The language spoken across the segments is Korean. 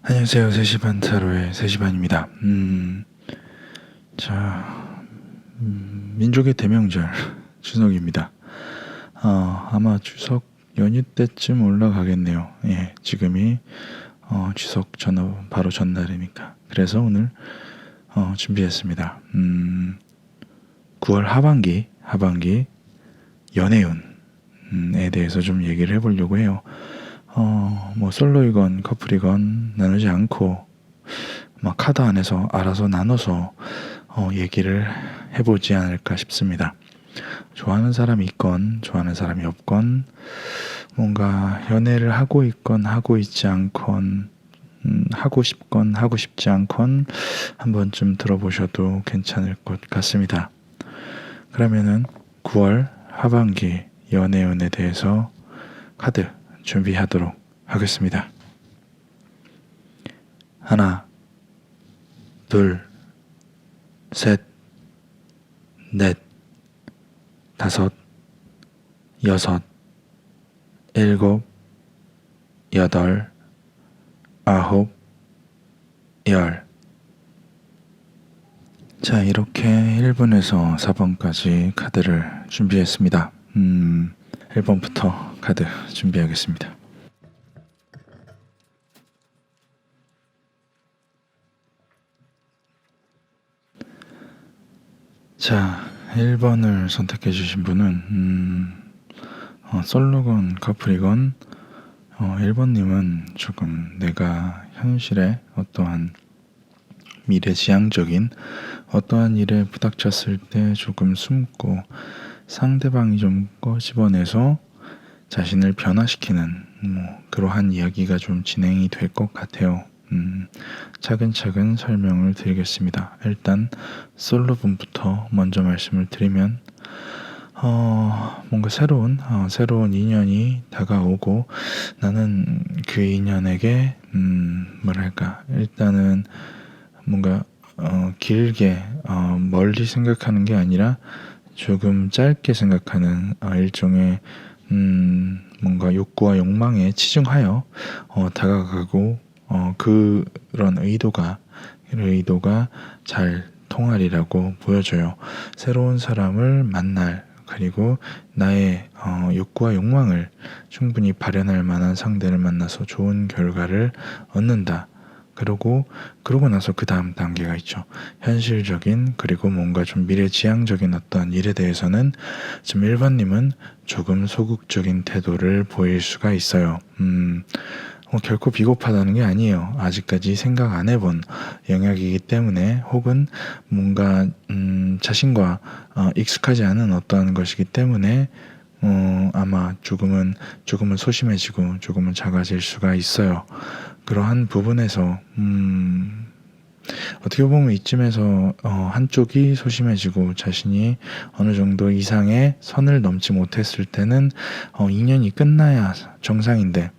안녕하세요. 3시 반 타로의 3시 반입니다. 자, 민족의 대명절 추석입니다. 아마 추석 연휴 때쯤 올라가겠네요. 예, 지금이 추석 바로 전날이니까. 그래서 오늘 준비했습니다. 9월 하반기 연애운에 대해서 좀 얘기를 해보려고 해요. 뭐 솔로이건 커플이건 나누지 않고 막 카드 안에서 알아서 나눠서 얘기를 해보지 않을까 싶습니다. 좋아하는 사람이 있건 좋아하는 사람이 없건 뭔가 연애를 하고 있건 하고 있지 않건 하고 싶건 하고 싶지 않건 한 번쯤 들어보셔도 괜찮을 것 같습니다. 그러면은 9월 하반기 연애운에 대해서 카드 준비하도록 하겠습니다. 하나, 둘, 셋, 넷, 다섯, 여섯, 일곱, 여덟, 아홉, 열. 자, 이렇게 1번에서 4번까지 카드를 준비했습니다. 1번부터 카드 준비하겠습니다. 자, 1번을 선택해 주신 분은 솔로건 커플이건 1번님은 조금 내가 현실에 어떠한 미래지향적인 어떠한 일에 부닥쳤을 때 조금 숨고 상대방이 좀 꺼집어내서 자신을 변화시키는 그러한 이야기가 좀 진행이 될 것 같아요. 차근차근 설명을 드리겠습니다. 일단 솔로분부터 먼저 말씀을 드리면 뭔가 새로운 인연이 다가오고 나는 그 인연에게 일단은 뭔가 길게 멀리 생각하는 게 아니라 조금 짧게 생각하는 일종의 뭔가 욕구와 욕망에 치중하여 다가가고 그런 의도가 잘 통하리라고 보여져요. 새로운 사람을 만날 그리고 나의 욕구와 욕망을 충분히 발현할 만한 상대를 만나서 좋은 결과를 얻는다. 그러고 나서 그 다음 단계가 있죠. 현실적인 그리고 뭔가 좀 미래지향적인 어떤 일에 대해서는 지금 1번님은 조금 소극적인 태도를 보일 수가 있어요. 결코 비겁하다는 게 아니에요. 아직까지 생각 안 해본 영역이기 때문에 혹은 뭔가 자신과 익숙하지 않은 어떠한 것이기 때문에 아마 조금은 소심해지고 조금은 작아질 수가 있어요. 그러한 부분에서 어떻게 보면 이쯤에서 한쪽이 소심해지고 자신이 어느 정도 이상의 선을 넘지 못했을 때는 인연이 끝나야 정상인데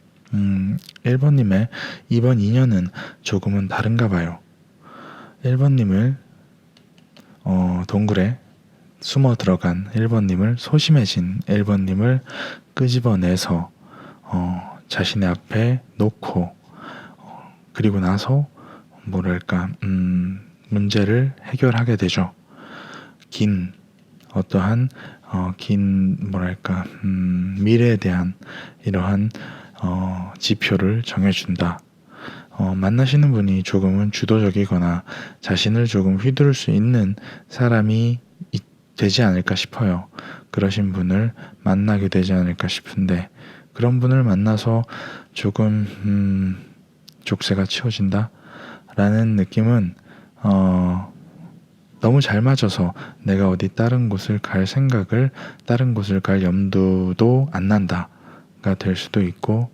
1번님의 이번 인연은 조금은 다른가 봐요. 1번님을 동굴에 숨어 들어간 1번님을 소심해진 1번님을 끄집어내서 자신의 앞에 놓고 그리고 나서 문제를 해결하게 되죠. 어떠한 미래에 대한 이러한 지표를 정해준다. 만나시는 분이 조금은 주도적이거나 자신을 조금 휘두를 수 있는 사람이 되지 않을까 싶어요. 그러신 분을 만나게 되지 않을까 싶은데 그런 분을 만나서 조금 족쇄가 치워진다 라는 느낌은 너무 잘 맞아서 내가 어디 다른 곳을 갈 염두도 안 난다가 될 수도 있고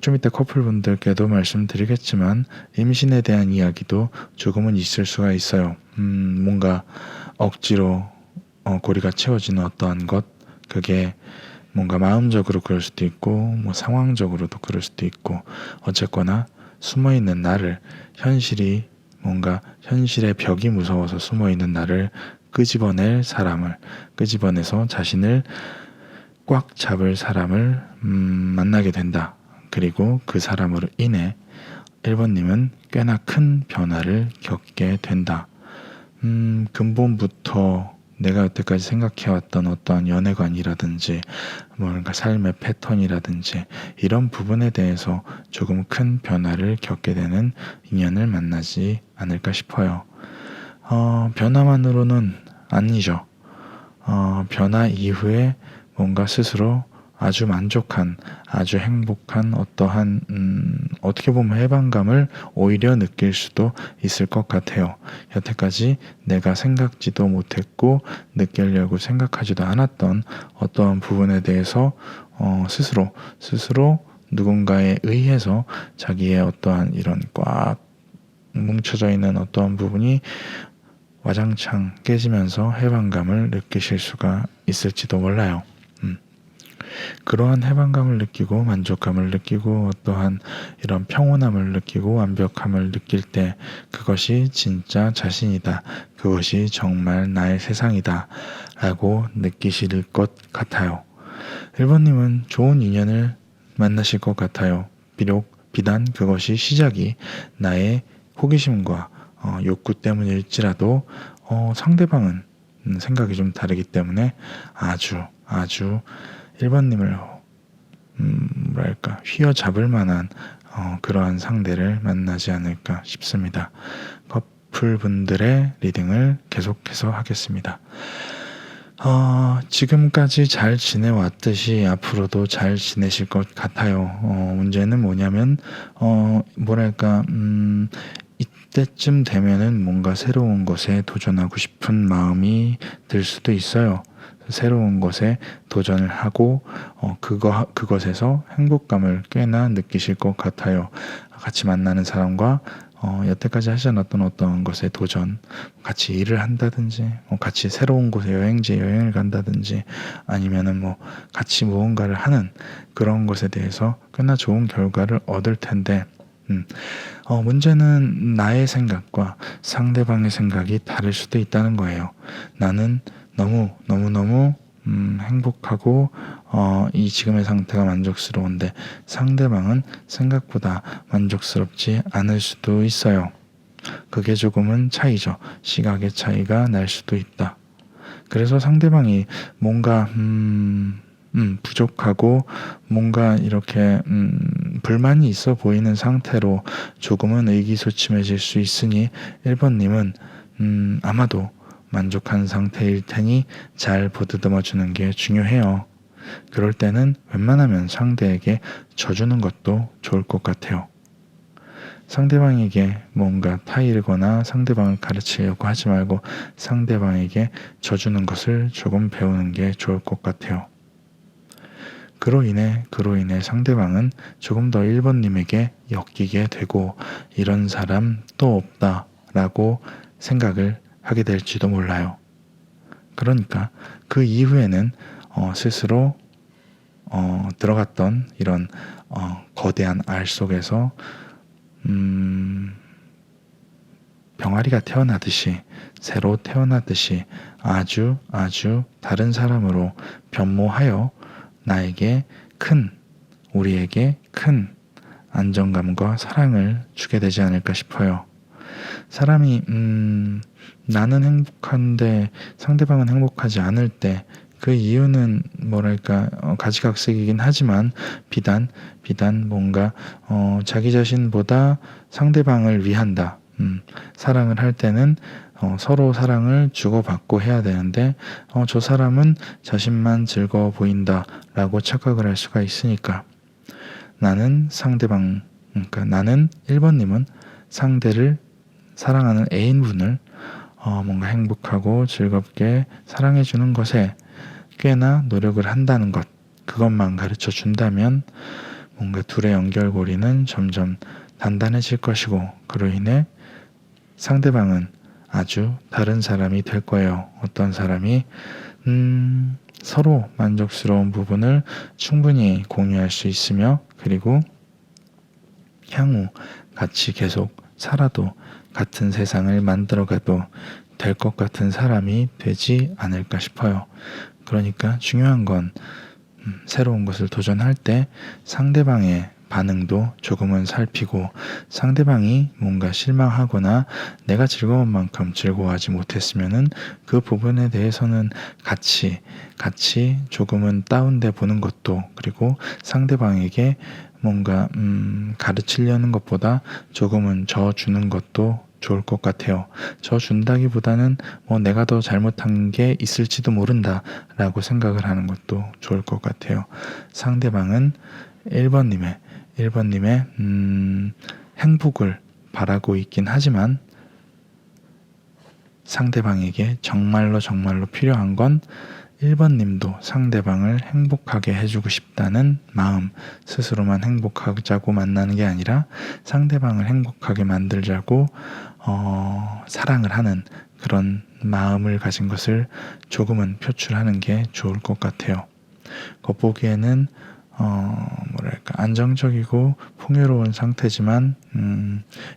좀 이따 커플분들께도 말씀드리겠지만 임신에 대한 이야기도 조금은 있을 수가 있어요. 뭔가 억지로 고리가 채워지는 어떠한 것 그게 뭔가 마음적으로 그럴 수도 있고 상황적으로도 그럴 수도 있고 어쨌거나 숨어있는 나를 현실의 벽이 무서워서 숨어있는 나를 끄집어내서 자신을 꽉 잡을 사람을 만나게 된다. 그리고 그 사람으로 인해 1번님은 꽤나 큰 변화를 겪게 된다. 근본부터 내가 여태까지 생각해왔던 어떠한 연애관이라든지 뭔가 삶의 패턴이라든지 이런 부분에 대해서 조금 큰 변화를 겪게 되는 인연을 만나지 않을까 싶어요. 변화만으로는 아니죠. 변화 이후에 뭔가 스스로 아주 만족한, 아주 행복한 어떠한 어떻게 보면 해방감을 오히려 느낄 수도 있을 것 같아요. 여태까지 내가 생각지도 못했고 느끼려고 생각하지도 않았던 어떠한 부분에 대해서 스스로 누군가에 의해서 자기의 어떠한 이런 꽉 뭉쳐져 있는 어떠한 부분이 와장창 깨지면서 해방감을 느끼실 수가 있을지도 몰라요. 그러한 해방감을 느끼고 만족감을 느끼고 어떠한 이런 평온함을 느끼고 완벽함을 느낄 때 그것이 진짜 자신이다. 그것이 정말 나의 세상이다. 라고 느끼실 것 같아요. 1번님은 좋은 인연을 만나실 것 같아요. 비단 그것이 시작이 나의 호기심과 욕구 때문일지라도 상대방은 생각이 좀 다르기 때문에 아주 1번님을 휘어잡을 만한 그러한 상대를 만나지 않을까 싶습니다. 커플분들의 리딩을 계속해서 하겠습니다. 지금까지 잘 지내왔듯이 앞으로도 잘 지내실 것 같아요. 문제는 뭐냐면 이때쯤 되면은 뭔가 새로운 것에 도전하고 싶은 마음이 들 수도 있어요. 새로운 것에 도전을 하고 그것에서 행복감을 꽤나 느끼실 것 같아요. 같이 만나는 사람과 여태까지 하지 않았던 어떤 것에 도전, 같이 일을 한다든지 같이 새로운 곳에 여행을 간다든지 아니면은 같이 무언가를 하는 그런 것에 대해서 꽤나 좋은 결과를 얻을 텐데 문제는 나의 생각과 상대방의 생각이 다를 수도 있다는 거예요. 나는 너무 행복하고 이 지금의 상태가 만족스러운데 상대방은 생각보다 만족스럽지 않을 수도 있어요. 그게 조금은 차이죠. 시각의 차이가 날 수도 있다. 그래서 상대방이 뭔가 부족하고 뭔가 이렇게 불만이 있어 보이는 상태로 조금은 의기소침해질 수 있으니 1번님은 아마도 만족한 상태일 테니 잘 보듬어 주는 게 중요해요. 그럴 때는 웬만하면 상대에게 져주는 것도 좋을 것 같아요. 상대방에게 뭔가 타이르거나 상대방을 가르치려고 하지 말고 상대방에게 져주는 것을 조금 배우는 게 좋을 것 같아요. 그로 인해 상대방은 조금 더 1번님에게 엮이게 되고 이런 사람 또 없다라고 생각을 하게 될지도 몰라요. 그러니까 그 이후에는 스스로 들어갔던 이런 거대한 알 속에서 병아리가 태어나듯이 새로 태어나듯이 아주 다른 사람으로 변모하여 나에게 우리에게 큰 안정감과 사랑을 주게 되지 않을까 싶어요. 사람이 나는 행복한데 상대방은 행복하지 않을 때 그 이유는 가지각색이긴 하지만 비단 뭔가 자기 자신보다 상대방을 위한다. 사랑을 할 때는 서로 사랑을 주고받고 해야 되는데 저 사람은 자신만 즐거워 보인다 라고 착각을 할 수가 있으니까 나는 1번님은 상대를 사랑하는 애인분을 뭔가 행복하고 즐겁게 사랑해주는 것에 꽤나 노력을 한다는 것, 그것만 가르쳐 준다면 뭔가 둘의 연결고리는 점점 단단해질 것이고 그로 인해 상대방은 아주 다른 사람이 될 거예요. 어떤 사람이 서로 만족스러운 부분을 충분히 공유할 수 있으며 그리고 향후 같이 계속 살아도 같은 세상을 만들어가도 될 것 같은 사람이 되지 않을까 싶어요. 그러니까 중요한 건 새로운 것을 도전할 때 상대방의 반응도 조금은 살피고, 상대방이 뭔가 실망하거나 내가 즐거운 만큼 즐거워하지 못했으면은 그 부분에 대해서는 같이 조금은 다운돼 보는 것도, 그리고 상대방에게 뭔가 가르치려는 것보다 조금은 져 주는 것도 좋을 것 같아요. 저 준다기보다는 내가 더 잘못한 게 있을지도 모른다 라고 생각을 하는 것도 좋을 것 같아요. 상대방은 1번님의 행복을 바라고 있긴 하지만, 상대방에게 정말로 필요한 건 1번님도 상대방을 행복하게 해주고 싶다는 마음, 스스로만 행복하자고 만나는 게 아니라 상대방을 행복하게 만들자고 사랑을 하는 그런 마음을 가진 것을 조금은 표출하는 게 좋을 것 같아요. 겉보기에는 안정적이고 풍요로운 상태지만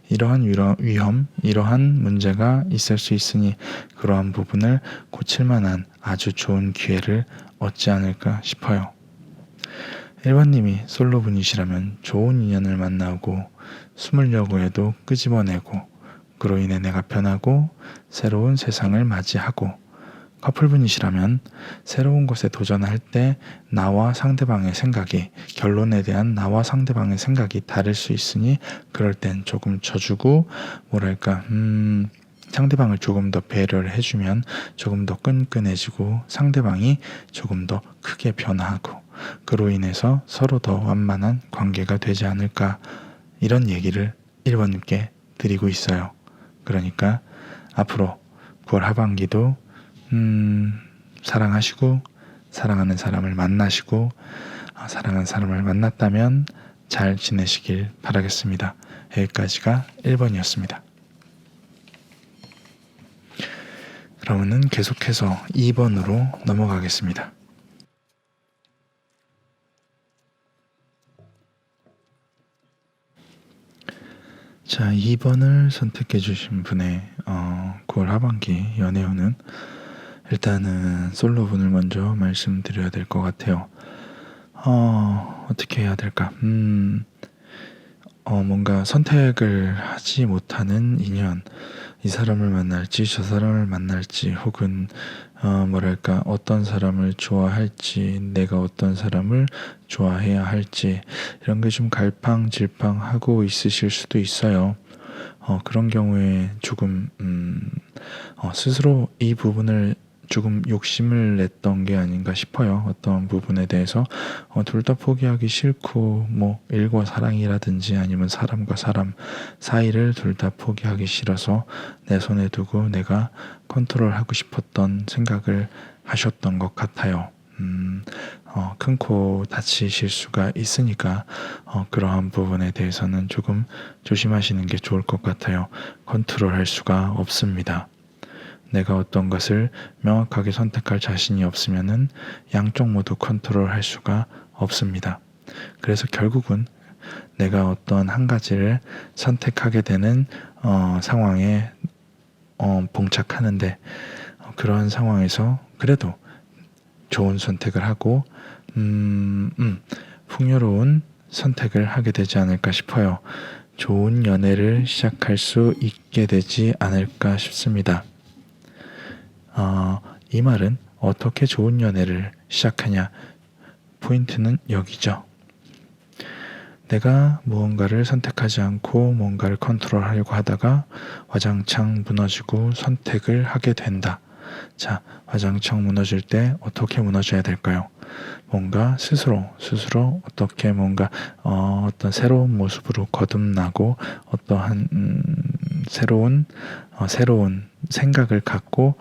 이러한 위험, 이러한 문제가 있을 수 있으니 그러한 부분을 고칠 만한 아주 좋은 기회를 얻지 않을까 싶어요. 1번님이 솔로분이시라면 좋은 인연을 만나고 숨으려고 해도 끄집어내고, 그로 인해 내가 변하고 새로운 세상을 맞이하고, 커플분이시라면 새로운 것에 도전할 때 나와 상대방의 생각이, 결론에 대한 나와 상대방의 생각이 다를 수 있으니 그럴 땐 조금 져주고 상대방을 조금 더 배려를 해주면 조금 더 끈끈해지고 상대방이 조금 더 크게 변화하고, 그로 인해서 서로 더 완만한 관계가 되지 않을까, 이런 얘기를 1번님께 드리고 있어요. 그러니까 앞으로 9월 하반기도 사랑하시고 사랑하는 사람을 만나시고, 사랑하는 사람을 만났다면 잘 지내시길 바라겠습니다. 여기까지가 1번이었습니다. 그러면은 계속해서 2번으로 넘어가겠습니다. 자, 2번을 선택해 주신 분의 9월 하반기 연애운은, 일단은 솔로분을 먼저 말씀드려야 될 것 같아요. 어떻게 해야 될까? 뭔가 선택을 하지 못하는 인연, 이 사람을 만날지 저 사람을 만날지, 혹은 어떤 사람을 좋아할지 내가 어떤 사람을 좋아해야 할지, 이런 게 좀 갈팡질팡하고 있으실 수도 있어요. 그런 경우에 조금 스스로 이 부분을 조금 욕심을 냈던 게 아닌가 싶어요. 어떤 부분에 대해서 둘 다 포기하기 싫고, 일과 사랑이라든지 아니면 사람과 사람 사이를 둘 다 포기하기 싫어서 내 손에 두고 내가 컨트롤하고 싶었던 생각을 하셨던 것 같아요. 큰 코 다치실 수가 있으니까 그러한 부분에 대해서는 조금 조심하시는 게 좋을 것 같아요. 컨트롤할 수가 없습니다. 내가 어떤 것을 명확하게 선택할 자신이 없으면은 양쪽 모두 컨트롤할 수가 없습니다. 그래서 결국은 내가 어떤 한 가지를 선택하게 되는 상황에 봉착하는데, 그런 상황에서 그래도 좋은 선택을 하고 풍요로운 선택을 하게 되지 않을까 싶어요. 좋은 연애를 시작할 수 있게 되지 않을까 싶습니다. 이 말은 어떻게 좋은 연애를 시작하냐, 포인트는 여기죠. 내가 무언가를 선택하지 않고 뭔가를 컨트롤하려고 하다가 와장창 무너지고 선택을 하게 된다. 자, 와장창 무너질 때 어떻게 무너져야 될까요? 뭔가 스스로 어떻게 뭔가 어떤 새로운 모습으로 거듭나고, 어떠한 새로운 생각을 갖고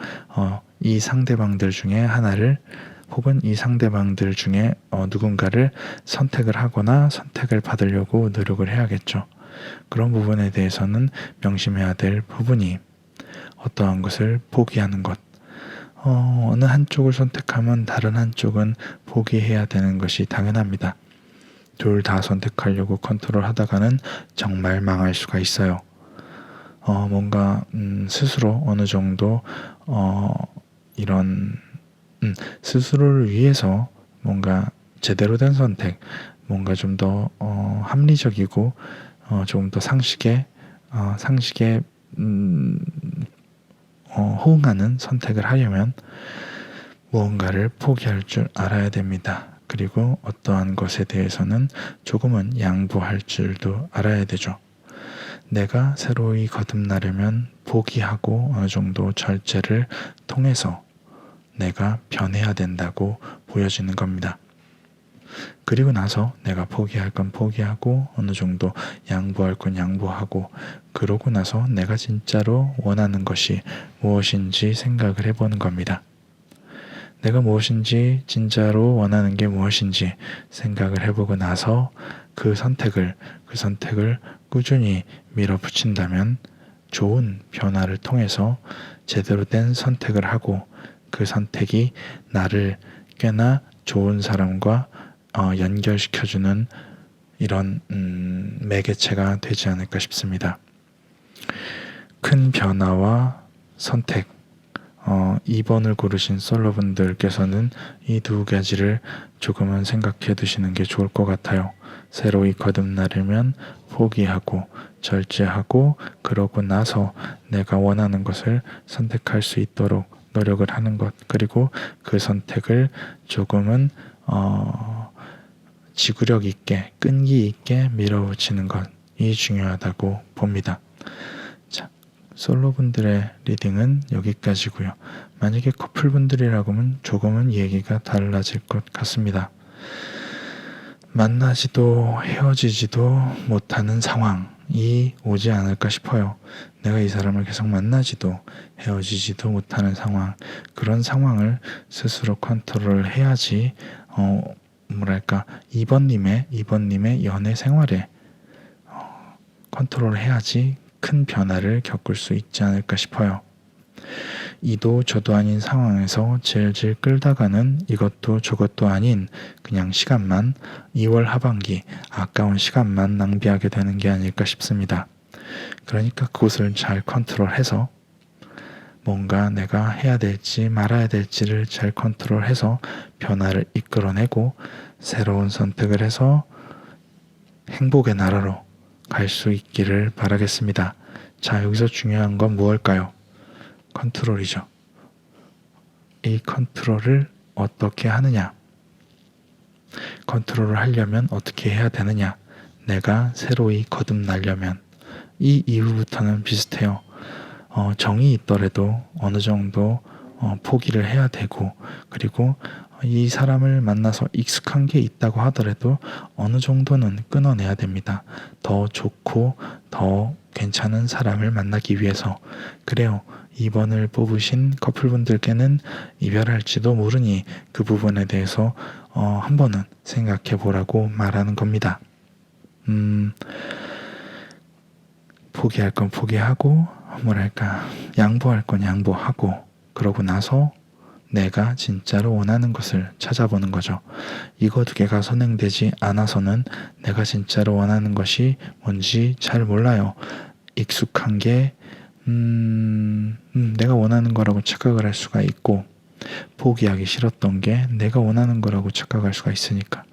이 상대방들 중에 하나를, 혹은 이 상대방들 중에 누군가를 선택을 하거나 선택을 받으려고 노력을 해야겠죠. 그런 부분에 대해서는 명심해야 될 부분이, 어떠한 것을 포기하는 것, 어느 한쪽을 선택하면 다른 한쪽은 포기해야 되는 것이 당연합니다. 둘 다 선택하려고 컨트롤 하다가는 정말 망할 수가 있어요. 뭔가 스스로 어느 정도 이런 스스로를 위해서 뭔가 제대로 된 선택, 뭔가 좀 더 합리적이고 조금 더 상식에 호응하는 선택을 하려면 무언가를 포기할 줄 알아야 됩니다. 그리고 어떠한 것에 대해서는 조금은 양보할 줄도 알아야 되죠. 내가 새로이 거듭나려면 포기하고 어느 정도 절제를 통해서 내가 변해야 된다고 보여지는 겁니다. 그리고 나서 내가 포기할 건 포기하고 어느 정도 양보할 건 양보하고 그러고 나서 내가 진짜로 원하는 것이 무엇인지 생각을 해보는 겁니다. 내가 무엇인지 진짜로 원하는 게 무엇인지 생각을 해보고 나서 그 선택을 꾸준히 밀어붙인다면 좋은 변화를 통해서 제대로 된 선택을 하고 그 선택이 나를 꽤나 좋은 사람과 연결시켜주는 이런 매개체가 되지 않을까 싶습니다. 큰 변화와 선택 2번을 고르신 솔로분들께서는 이 두 가지를 조금은 생각해 두시는 게 좋을 것 같아요. 새로이 거듭나려면 포기하고 절제하고 그러고 나서 내가 원하는 것을 선택할 수 있도록 노력을 하는 것, 그리고 그 선택을 조금은 지구력 있게 끈기 있게 밀어붙이는 것이 중요하다고 봅니다. 자, 솔로분들의 리딩은 여기까지고요. 만약에 커플분들이라고 하면 조금은 얘기가 달라질 것 같습니다. 만나지도 헤어지지도 못하는 상황이 오지 않을까 싶어요. 내가 이 사람을 계속 만나지도 헤어지지도 못하는 상황, 그런 상황을 스스로 컨트롤을 해야지 이번님의 연애 생활에 컨트롤을 해야지 큰 변화를 겪을 수 있지 않을까 싶어요. 이도 저도 아닌 상황에서 질질 끌다가는 이것도 저것도 아닌 그냥 시간만 2월 하반기 아까운 시간만 낭비하게 되는 게 아닐까 싶습니다. 그러니까 그것을 잘 컨트롤해서 뭔가 내가 해야 될지 말아야 될지를 잘 컨트롤해서 변화를 이끌어내고 새로운 선택을 해서 행복의 나라로 갈 수 있기를 바라겠습니다. 자, 여기서 중요한 건 무엇일까요? 컨트롤이죠. 이 컨트롤을 어떻게 하느냐? 컨트롤을 하려면 어떻게 해야 되느냐? 내가 새로이 거듭나려면 이 이후부터는 비슷해요. 정이 있더라도 어느 정도 포기를 해야 되고, 그리고 이 사람을 만나서 익숙한 게 있다고 하더라도 어느 정도는 끊어내야 됩니다. 더 좋고 더 괜찮은 사람을 만나기 위해서. 그래요. 2번을 뽑으신 커플분들께는 이별할지도 모르니 그 부분에 대해서 한 번은 생각해 보라고 말하는 겁니다. 포기할 건 포기하고 양보할 건 양보하고 그러고 나서 내가 진짜로 원하는 것을 찾아보는 거죠. 이거 두 개가 선행되지 않아서는 내가 진짜로 원하는 것이 뭔지 잘 몰라요. 익숙한 게 내가 원하는 거라고 착각을 할 수가 있고, 포기하기 싫었던 게 내가 원하는 거라고 착각할 수가 있으니까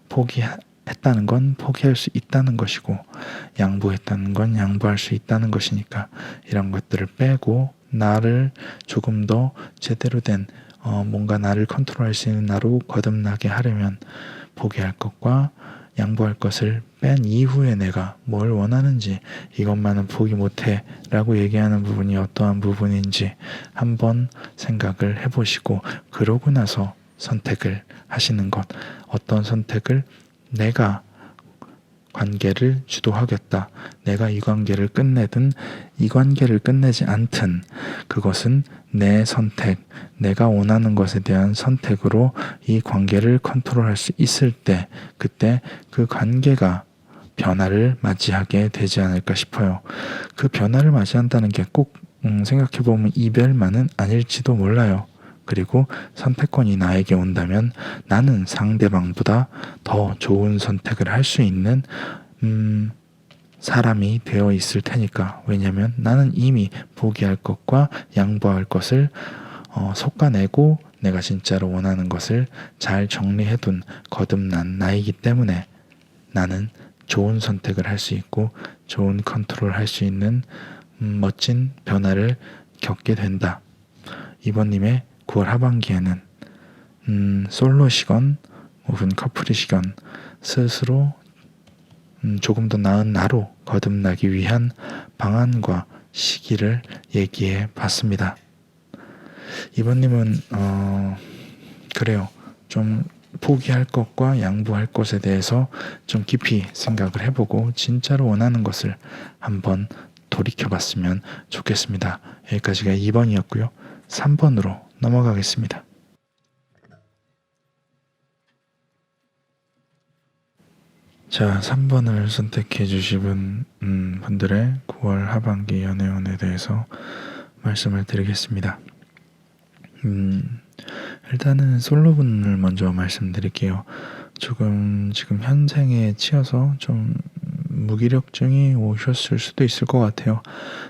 포기했다는 건 포기할 수 있다는 것이고, 양보했다는 건 양보할 수 있다는 것이니까 이런 것들을 빼고 나를 조금 더 제대로 된 뭔가 나를 컨트롤할 수 있는 나로 거듭나게 하려면 포기할 것과 양보할 것을 뺀 이후에 내가 뭘 원하는지, 이것만은 포기 못해 라고 얘기하는 부분이 어떠한 부분인지 한번 생각을 해보시고, 그러고 나서 선택을 하시는 것. 어떤 선택을 내가 관계를 주도하겠다. 내가 이 관계를 끝내든 이 관계를 끝내지 않든 그것은 내 선택, 내가 원하는 것에 대한 선택으로 이 관계를 컨트롤할 수 있을 때, 그때 그 관계가 변화를 맞이하게 되지 않을까 싶어요. 그 변화를 맞이한다는 게 꼭 생각해보면 이별만은 아닐지도 몰라요. 그리고 선택권이 나에게 온다면 나는 상대방보다 더 좋은 선택을 할 수 있는 사람이 되어 있을 테니까. 왜냐면 나는 이미 포기할 것과 양보할 것을 솎아내고 내가 진짜로 원하는 것을 잘 정리해둔 거듭난 나이기 때문에 나는 좋은 선택을 할 수 있고 좋은 컨트롤 할 수 있는 멋진 변화를 겪게 된다. 이번님의 9월 하반기에는 솔로시건 혹은 커플이시건 스스로 조금 더 나은 나로 거듭나기 위한 방안과 시기를 얘기해 봤습니다. 이번님은 그래요. 좀 포기할 것과 양보할 것에 대해서 좀 깊이 생각을 해보고 진짜로 원하는 것을 한번 돌이켜봤으면 좋겠습니다. 여기까지가 2번이었고요. 3번으로 넘어가겠습니다. 자, 3번을 선택해 주신 분들의 9월 하반기 연애운에 대해서 말씀을 드리겠습니다. 일단은 솔로분을 먼저 말씀드릴게요. 조금 지금 현생에 치여서 좀 무기력증이 오셨을 수도 있을 것 같아요.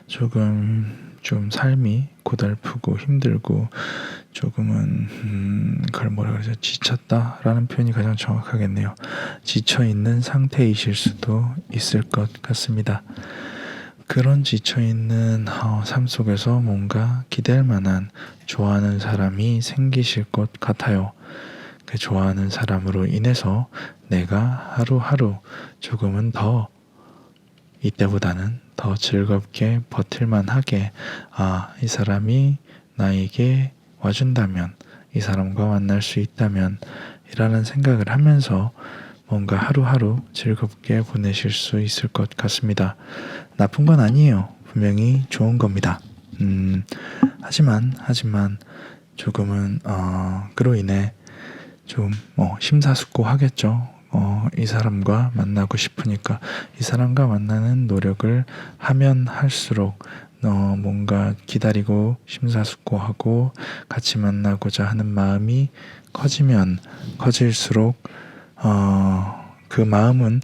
조금 좀 삶이 고달프고 힘들고 조금은 그걸 뭐라 그러죠? 지쳤다라는 표현이 가장 정확하겠네요. 지쳐있는 상태이실 수도 있을 것 같습니다. 그런 지쳐있는 삶 속에서 뭔가 기댈 만한 좋아하는 사람이 생기실 것 같아요. 그 좋아하는 사람으로 인해서 내가 하루하루 조금은 더 이때보다는 더 즐겁게 버틸만 하게 이 사람이 나에게 와준다면, 이 사람과 만날 수 있다면 이라는 생각을 하면서 뭔가 하루하루 즐겁게 보내실 수 있을 것 같습니다. 나쁜 건 아니에요. 분명히 좋은 겁니다. 하지만 조금은 그로 인해 좀 심사숙고하겠죠. 이 사람과 만나고 싶으니까 이 사람과 만나는 노력을 하면 할수록 뭔가 기다리고 심사숙고하고 같이 만나고자 하는 마음이 커지면 커질수록 그 마음은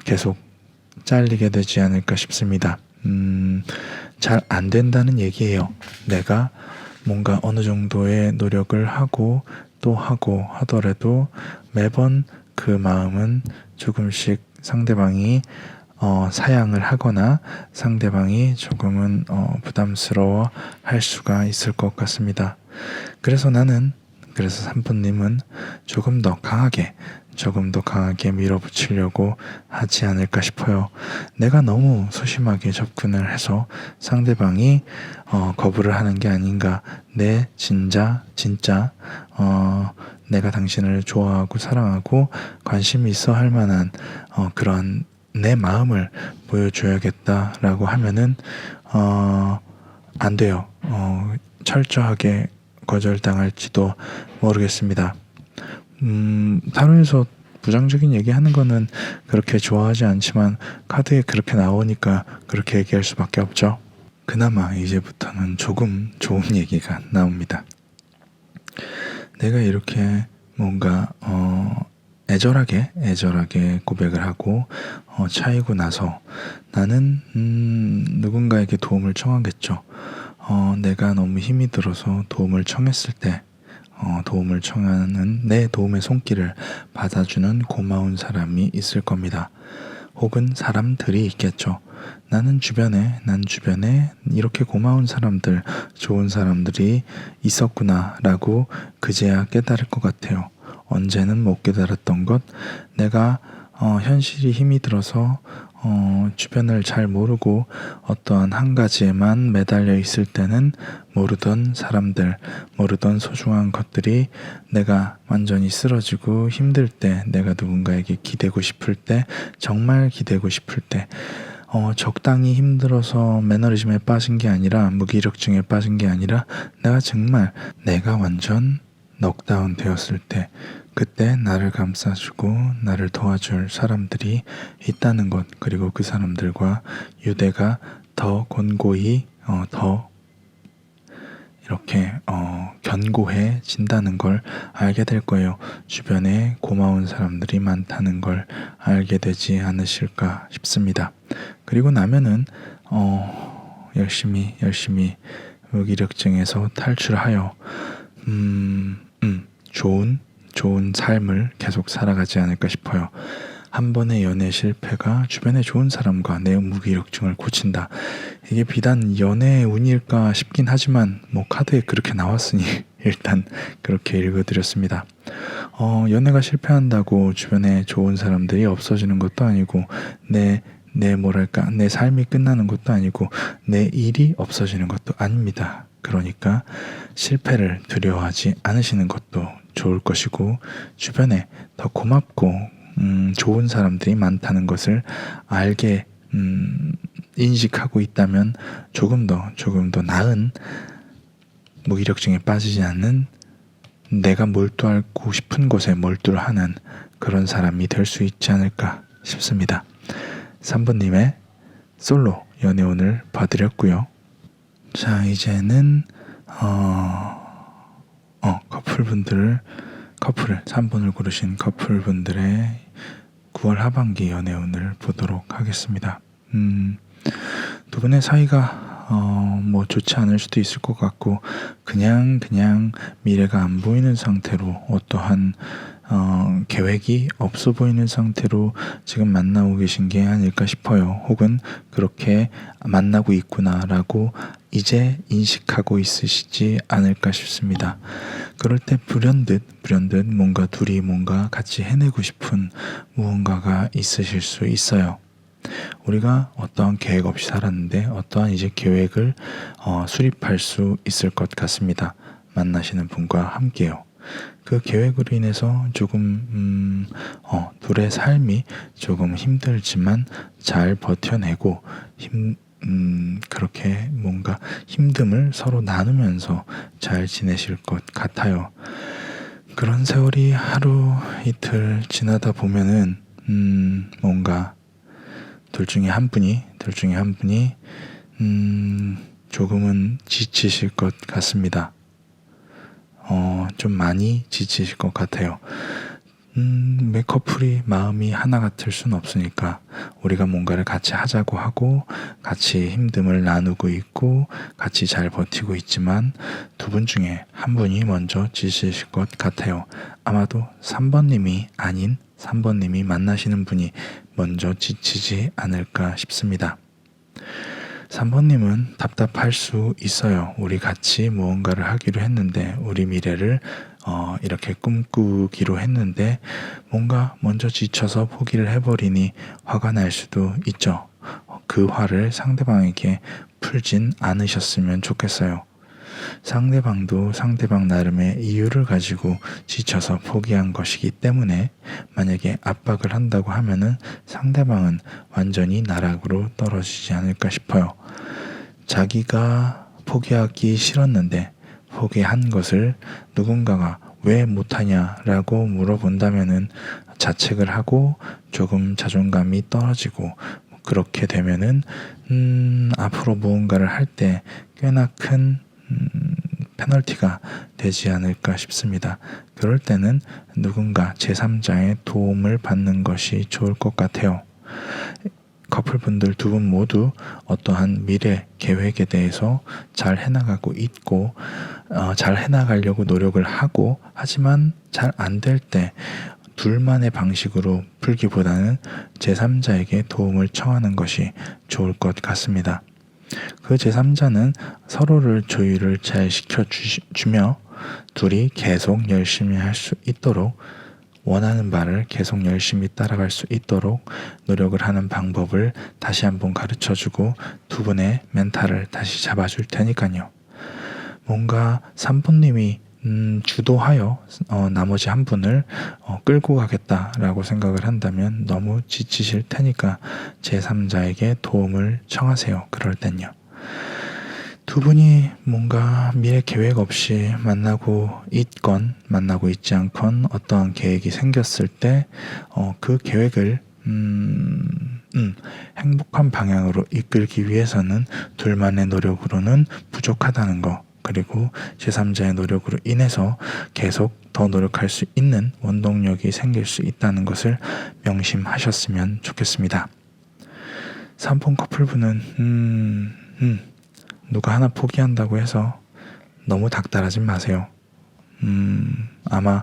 계속 잘리게 되지 않을까 싶습니다. 잘 안 된다는 얘기예요. 내가 뭔가 어느 정도의 노력을 하고 또 하고 하더라도 매번 그 마음은 조금씩 상대방이 사양을 하거나 상대방이 조금은 부담스러워 할 수가 있을 것 같습니다. 그래서 3번님은 조금 더 강하게 밀어붙이려고 하지 않을까 싶어요. 내가 너무 소심하게 접근을 해서 상대방이 거부를 하는 게 아닌가. 진짜 내가 당신을 좋아하고 사랑하고 관심이 있어 할 만한 그런 내 마음을 보여줘야겠다라고 하면은 안 돼요. 철저하게 거절당할지도 모르겠습니다. 타로에서 부정적인 얘기하는 거는 그렇게 좋아하지 않지만 카드에 그렇게 나오니까 그렇게 얘기할 수밖에 없죠. 그나마 이제부터는 조금 좋은 얘기가 나옵니다. 내가 이렇게 뭔가 애절하게 고백을 하고 차이고 나서 나는 누군가에게 도움을 청하겠죠. 내가 너무 힘이 들어서 도움을 청했을 때 도움을 청하는 내 도움의 손길을 받아주는 고마운 사람이 있을 겁니다. 혹은 사람들이 있겠죠. 난 주변에 이렇게 고마운 사람들, 좋은 사람들이 있었구나 라고 그제야 깨달을 것 같아요. 언제는 못 깨달았던 것, 내가 현실이 힘이 들어서 주변을 잘 모르고 어떠한 한 가지에만 매달려 있을 때는 모르던 사람들, 모르던 소중한 것들이 내가 완전히 쓰러지고 힘들 때, 내가 누군가에게 기대고 싶을 때, 정말 기대고 싶을 때, 적당히 힘들어서 매너리즘에 빠진 게 아니라, 무기력증에 빠진 게 아니라, 내가 완전 넉다운 되었을 때, 그때 나를 감싸주고 나를 도와줄 사람들이 있다는 것, 그리고 그 사람들과 유대가 더 권고히 더 이렇게 견고해진다는 걸 알게 될 거예요. 주변에 고마운 사람들이 많다는 걸 알게 되지 않으실까 싶습니다. 그리고 나면은 열심히 무기력증에서 탈출하여 좋은 삶을 계속 살아가지 않을까 싶어요. 한 번의 연애 실패가 주변의 좋은 사람과 내 무기력증을 고친다. 이게 비단 연애의 운일까 싶긴 하지만 뭐 카드에 그렇게 나왔으니 일단 그렇게 읽어드렸습니다. 연애가 실패한다고 주변에 좋은 사람들이 없어지는 것도 아니고 내 삶이 끝나는 것도 아니고 내 일이 없어지는 것도 아닙니다. 그러니까 실패를 두려워하지 않으시는 것도 좋을 것이고 주변에 더 고맙고 좋은 사람들이 많다는 것을 알게 인식하고 있다면 조금 더 나은 무기력증에 빠지지 않는 내가 몰두하고 싶은 곳에 몰두를 하는 그런 사람이 될 수 있지 않을까 싶습니다. 3번님의 솔로 연애운을 봐드렸고요. 자, 이제는 커플을 3번을 고르신 커플분들의 9월 하반기 연애운을 보도록 하겠습니다. 두 분의 사이가 뭐 좋지 않을 수도 있을 것 같고 그냥 미래가 안 보이는 상태로 어떠한 계획이 없어 보이는 상태로 지금 만나고 계신 게 아닐까 싶어요. 혹은 그렇게 만나고 있구나라고 이제 인식하고 있으시지 않을까 싶습니다. 그럴 때 불현듯 둘이 뭔가 같이 해내고 싶은 무언가가 있으실 수 있어요. 우리가 어떠한 계획 없이 살았는데 어떠한 이제 계획을 수립할 수 있을 것 같습니다. 만나시는 분과 함께요. 그 계획으로 인해서 조금 둘의 삶이 조금 힘들지만 잘 버텨내고 그렇게 뭔가 힘듦을 서로 나누면서 잘 지내실 것 같아요. 그런 세월이 하루 이틀 지나다 보면은 뭔가 둘 중에 한 분이 조금은 지치실 것 같습니다. 좀 많이 지치실 것 같아요. 매 커플이 마음이 하나 같을 순 없으니까 우리가 뭔가를 같이 하자고 하고 같이 힘듦을 나누고 있고 같이 잘 버티고 있지만 두 분 중에 한 분이 먼저 지치실 것 같아요. 아마도 3번님이 아닌 3번님이 만나시는 분이 먼저 지치지 않을까 싶습니다. 3번님은 답답할 수 있어요. 우리 같이 무언가를 하기로 했는데 우리 미래를 이렇게 꿈꾸기로 했는데 뭔가 먼저 지쳐서 포기를 해버리니 화가 날 수도 있죠. 그 화를 상대방에게 풀진 않으셨으면 좋겠어요. 상대방도 상대방 나름의 이유를 가지고 지쳐서 포기한 것이기 때문에 만약에 압박을 한다고 하면은 상대방은 완전히 나락으로 떨어지지 않을까 싶어요. 자기가 포기하기 싫었는데 포기한 것을 누군가가 왜 못하냐라고 물어본다면은 자책을 하고 조금 자존감이 떨어지고 그렇게 되면은 앞으로 무언가를 할 때 꽤나 큰 페널티가 되지 않을까 싶습니다. 그럴 때는 누군가 제3자의 도움을 받는 것이 좋을 것 같아요. 커플분들 두 분 모두 어떠한 미래 계획에 대해서 잘 해나가고 있고 잘 해나가려고 노력을 하고 하지만 잘 안 될 때 둘만의 방식으로 풀기보다는 제3자에게 도움을 청하는 것이 좋을 것 같습니다. 그 제3자는 서로를 조율을 잘 시켜주며 둘이 계속 열심히 할 수 있도록 원하는 바를 계속 열심히 따라갈 수 있도록 노력을 하는 방법을 다시 한번 가르쳐주고 두 분의 멘탈을 다시 잡아줄 테니까요. 뭔가 3번님이 주도하여 나머지 한 분을 끌고 가겠다라고 생각을 한다면 너무 지치실 테니까 제3자에게 도움을 청하세요. 그럴 땐요. 두 분이 뭔가 미래 계획 없이 만나고 있건 만나고 있지 않건 어떠한 계획이 생겼을 때 그 계획을 행복한 방향으로 이끌기 위해서는 둘만의 노력으로는 부족하다는 거, 그리고 제3자의 노력으로 인해서 계속 더 노력할 수 있는 원동력이 생길 수 있다는 것을 명심하셨으면 좋겠습니다. 3번 커플분은 누가 하나 포기한다고 해서 너무 닥달하지 마세요. 아마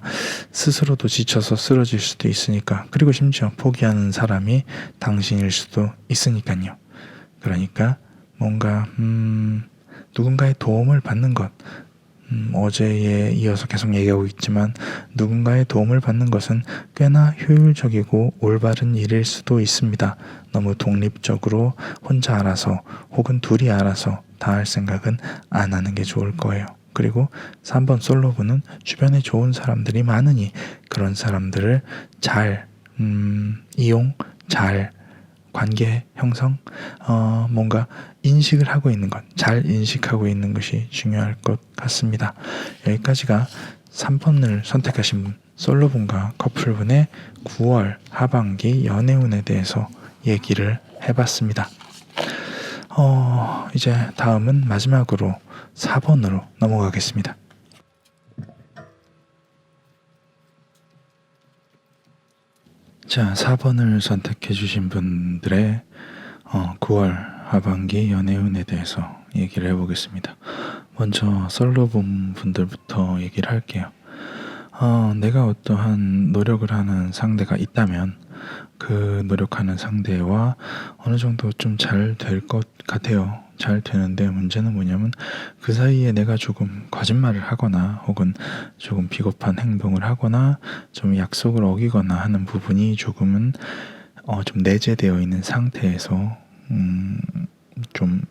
스스로도 지쳐서 쓰러질 수도 있으니까, 그리고 심지어 포기하는 사람이 당신일 수도 있으니까요. 그러니까 뭔가 누군가의 도움을 받는 것, 어제에 이어서 계속 얘기하고 있지만 누군가의 도움을 받는 것은 꽤나 효율적이고 올바른 일일 수도 있습니다. 너무 독립적으로 혼자 알아서 혹은 둘이 알아서 다 할 생각은 안 하는 게 좋을 거예요. 그리고 3번 솔로분은 주변에 좋은 사람들이 많으니 그런 사람들을 잘 이용, 잘 관계 형성, 뭔가 인식을 하고 있는 것, 잘 인식하고 있는 것이 중요할 것 같습니다. 여기까지가 3번을 선택하신 솔로분과 커플분의 9월 하반기 연애운에 대해서 얘기를 해봤습니다. 이제 다음은 마지막으로 4번으로 넘어가겠습니다. 자, 4번을 선택해 주신 분들의 9월 하반기 연애운에 대해서 얘기를 해보겠습니다. 먼저 솔로분 분들부터 얘기를 할게요. 내가 어떠한 노력을 하는 상대가 있다면 그 노력하는 상대와 어느 정도 좀 잘 될 것 같아요. 잘 되는데 문제는 뭐냐면 그 사이에 내가 조금 거짓말을 하거나 혹은 조금 비겁한 행동을 하거나 좀 약속을 어기거나 하는 부분이 조금은 좀 내재되어 있는 상태에서 좀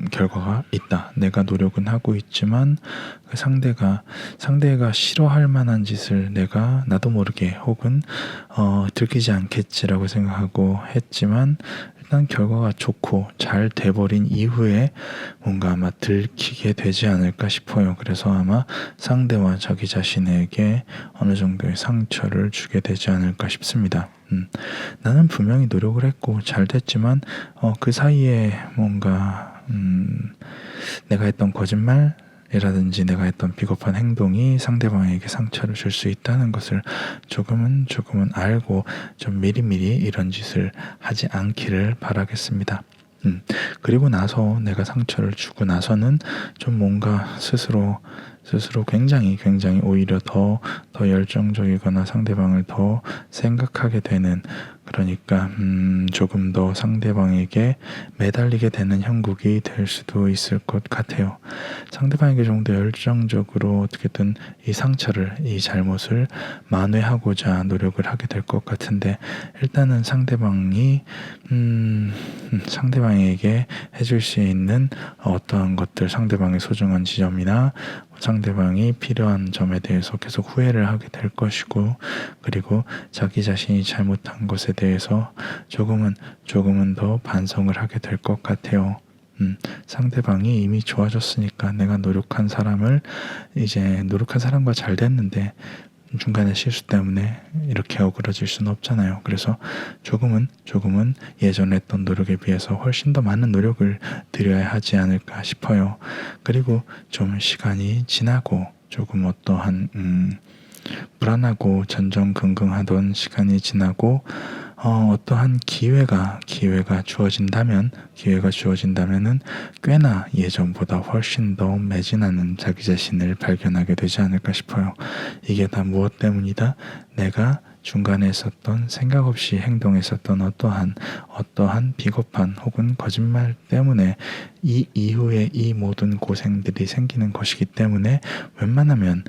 결과가 있다. 내가 노력은 하고 있지만 그 상대가 싫어할 만한 짓을 내가 나도 모르게 혹은 들키지 않겠지라고 생각하고 했지만 일단 결과가 좋고 잘 돼버린 이후에 뭔가 아마 들키게 되지 않을까 싶어요. 그래서 아마 상대와 자기 자신에게 어느 정도의 상처를 주게 되지 않을까 싶습니다. 나는 분명히 노력을 했고 잘 됐지만 그 사이에 뭔가 내가 했던 거짓말이라든지 내가 했던 비겁한 행동이 상대방에게 상처를 줄 수 있다는 것을 조금은 알고 좀 미리미리 이런 짓을 하지 않기를 바라겠습니다. 그리고 나서 내가 상처를 주고 나서는 좀 뭔가 스스로 굉장히 오히려 더 열정적이거나 상대방을 더 생각하게 되는, 그러니까 조금 더 상대방에게 매달리게 되는 형국이 될 수도 있을 것 같아요. 상대방에게 좀 더 열정적으로 어떻게든 이 상처를, 이 잘못을 만회하고자 노력을 하게 될 것 같은데, 일단은 상대방에게 해줄 수 있는 어떠한 것들, 상대방의 소중한 지점이나 상대방이 필요한 점에 대해서 계속 후회를 하게 될 것이고, 그리고 자기 자신이 잘못한 것에 대해서 조금은 더 반성을 하게 될 것 같아요. 상대방이 이미 좋아졌으니까 내가 노력한 사람과 잘 됐는데 중간에 실수 때문에 이렇게 어그러질 수는 없잖아요. 그래서 조금은 예전에 했던 노력에 비해서 훨씬 더 많은 노력을 들여야 하지 않을까 싶어요. 그리고 좀 시간이 지나고 조금 어떠한 불안하고 전전긍긍하던 시간이 지나고 어떠한 기회가 주어진다면은 꽤나 예전보다 훨씬 더 매진하는 자기 자신을 발견하게 되지 않을까 싶어요. 이게 다 무엇 때문이다? 내가 중간에 있었던 생각 없이 행동했었던 어떠한 비겁한 혹은 거짓말 때문에 이 이후에 이 모든 고생들이 생기는 것이기 때문에 웬만하면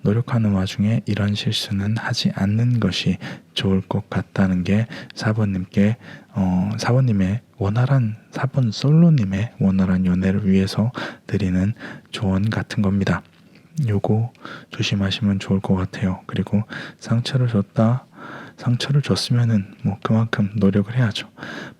노력하는 와중에 이런 실수는 하지 않는 것이 좋을 것 같다는 게 4번님의 4번 솔로님의 원활한 연애를 위해서 드리는 조언 같은 겁니다. 요거 조심하시면 좋을 것 같아요. 그리고 상처를 줬으면은 뭐 그만큼 노력을 해야죠.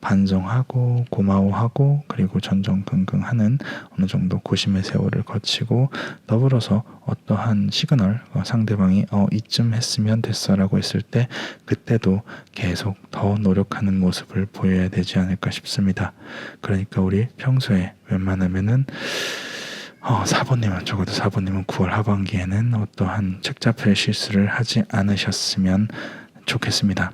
반성하고 고마워하고 그리고 전전긍긍하는 어느 정도 고심의 세월을 거치고, 더불어서 어떠한 시그널, 상대방이 이쯤 했으면 됐어라고 했을 때 그때도 계속 더 노력하는 모습을 보여야 되지 않을까 싶습니다. 그러니까 우리 평소에 웬만하면은 4번님은 9월 하반기에는 어떠한 책잡힐 실수를 하지 않으셨으면 좋겠습니다.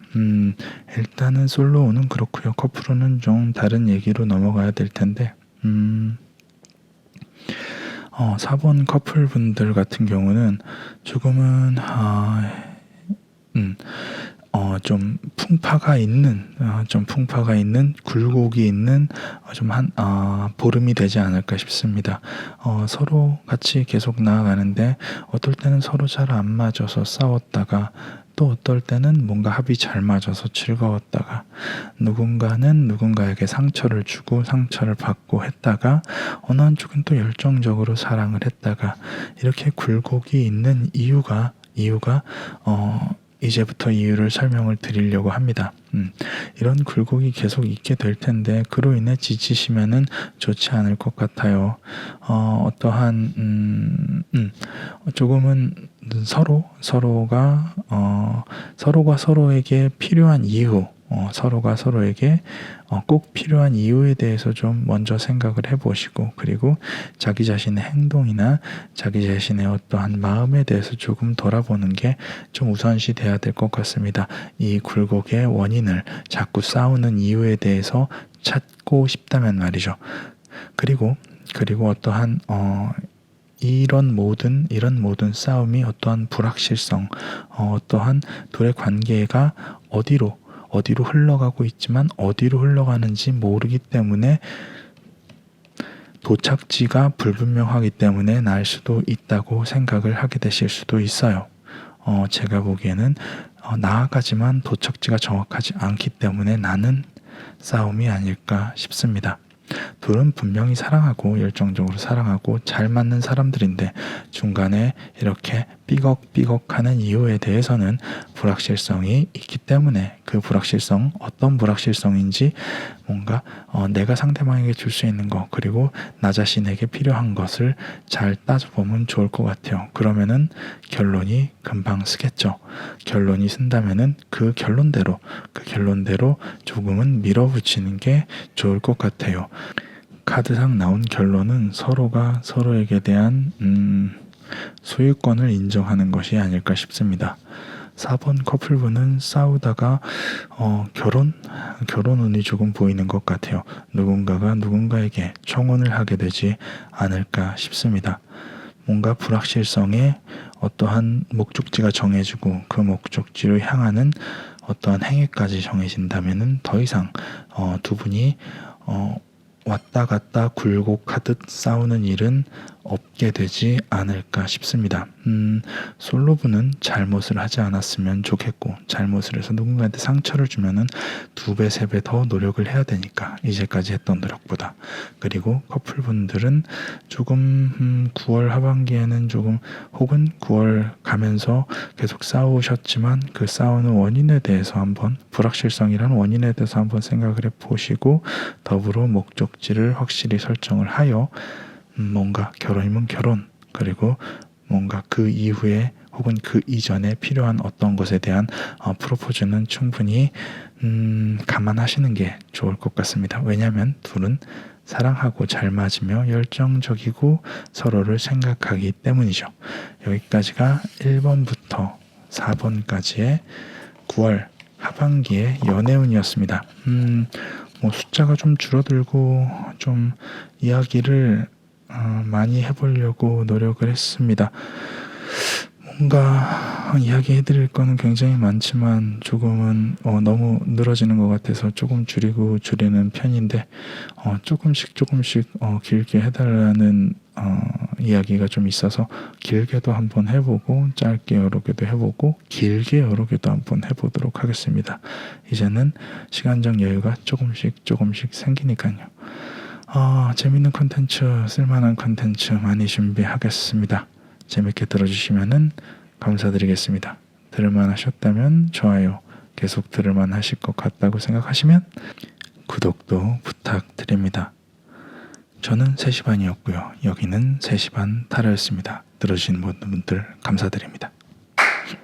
일단은 솔로우는 그렇고요. 커플은 좀 다른 얘기로 넘어가야 될 텐데, 4번 커플분들 같은 경우는 조금은 좀 풍파가 있는 굴곡이 있는 보름이 되지 않을까 싶습니다. 서로 같이 계속 나아가는데 어떨 때는 서로 잘 안 맞아서 싸웠다가 또 어떨 때는 뭔가 합이 잘 맞아서 즐거웠다가 누군가는 누군가에게 상처를 주고 상처를 받고 했다가 어느 한쪽은 또 열정적으로 사랑을 했다가 이렇게 굴곡이 있는 이유가 이제부터 이유를 설명을 드리려고 합니다. 이런 굴곡이 계속 있게 될 텐데 그로 인해 지치시면은 좋지 않을 것 같아요. 조금은 서로가 서로에게 필요한 이유, 서로가 서로에게 꼭 필요한 이유에 대해서 좀 먼저 생각을 해보시고 그리고 자기 자신의 행동이나 자기 자신의 어떠한 마음에 대해서 조금 돌아보는 게 좀 우선시 돼야 될 것 같습니다. 이 굴곡의 원인을 자꾸 싸우는 이유에 대해서 찾고 싶다면 말이죠. 그리고 어떠한 이런 모든 싸움이 어떠한 불확실성, 어떠한 둘의 관계가 어디로 흘러가고 있지만 어디로 흘러가는지 모르기 때문에 도착지가 불분명하기 때문에 날 수도 있다고 생각을 하게 되실 수도 있어요. 제가 보기에는 나아가지만 도착지가 정확하지 않기 때문에 나는 싸움이 아닐까 싶습니다. 둘은 분명히 사랑하고 열정적으로 사랑하고 잘 맞는 사람들인데 중간에 이렇게 삐걱삐걱하는 이유에 대해서는 불확실성이 있기 때문에 그 불확실성, 어떤 불확실성인지 뭔가 내가 상대방에게 줄 수 있는 것 그리고 나 자신에게 필요한 것을 잘 따져보면 좋을 것 같아요. 그러면은 결론이 금방 쓰겠죠. 결론이 쓴다면은 그 결론대로 조금은 밀어붙이는 게 좋을 것 같아요. 카드상 나온 결론은 서로가 서로에게 대한 소유권을 인정하는 것이 아닐까 싶습니다. 4번 커플분은 싸우다가 결혼 운이 조금 보이는 것 같아요. 누군가가 누군가에게 청혼을 하게 되지 않을까 싶습니다. 뭔가 불확실성에 어떠한 목적지가 정해지고 그 목적지로 향하는 어떠한 행위까지 정해진다면은 더 이상 두 분이 왔다 갔다 굴곡하듯 싸우는 일은 없게 되지 않을까 싶습니다. 솔로분은 잘못을 하지 않았으면 좋겠고 잘못을 해서 누군가한테 상처를 주면은 2배, 3배 더 노력을 해야 되니까 이제까지 했던 노력보다. 그리고 커플분들은 조금 9월 하반기에는 조금 혹은 9월 가면서 계속 싸우셨지만 그 싸우는 원인에 대해서 한번 불확실성이라는 원인에 대해서 한번 생각을 해보시고 더불어 목적지를 확실히 설정을 하여 뭔가 결혼이면 결혼 그리고 뭔가 그 이후에 혹은 그 이전에 필요한 어떤 것에 대한 프로포즈는 충분히 감안하시는 게 좋을 것 같습니다. 왜냐하면 둘은 사랑하고 잘 맞으며 열정적이고 서로를 생각하기 때문이죠. 여기까지가 1번부터 4번까지의 9월 하반기의 연애운이었습니다. 숫자가 좀 줄어들고 좀 이야기를 많이 해보려고 노력을 했습니다. 뭔가 이야기해드릴 거는 굉장히 많지만 조금은 너무 늘어지는 것 같아서 조금 줄이는 편인데 조금씩 길게 해달라는 이야기가 좀 있어서 길게도 한번 해보고 짧게 여러 개도 해보고 길게 여러 개도 한번 해보도록 하겠습니다. 이제는 시간적 여유가 조금씩 생기니까요. 재밌는 콘텐츠, 쓸만한 콘텐츠 많이 준비하겠습니다. 재밌게 들어주시면은 감사드리겠습니다. 들을만 하셨다면 좋아요, 계속 들을만 하실 것 같다고 생각하시면 구독도 부탁드립니다. 저는 3시 반이었고요. 여기는 3시 반 타로였습니다. 들어주신 모든 분들 감사드립니다.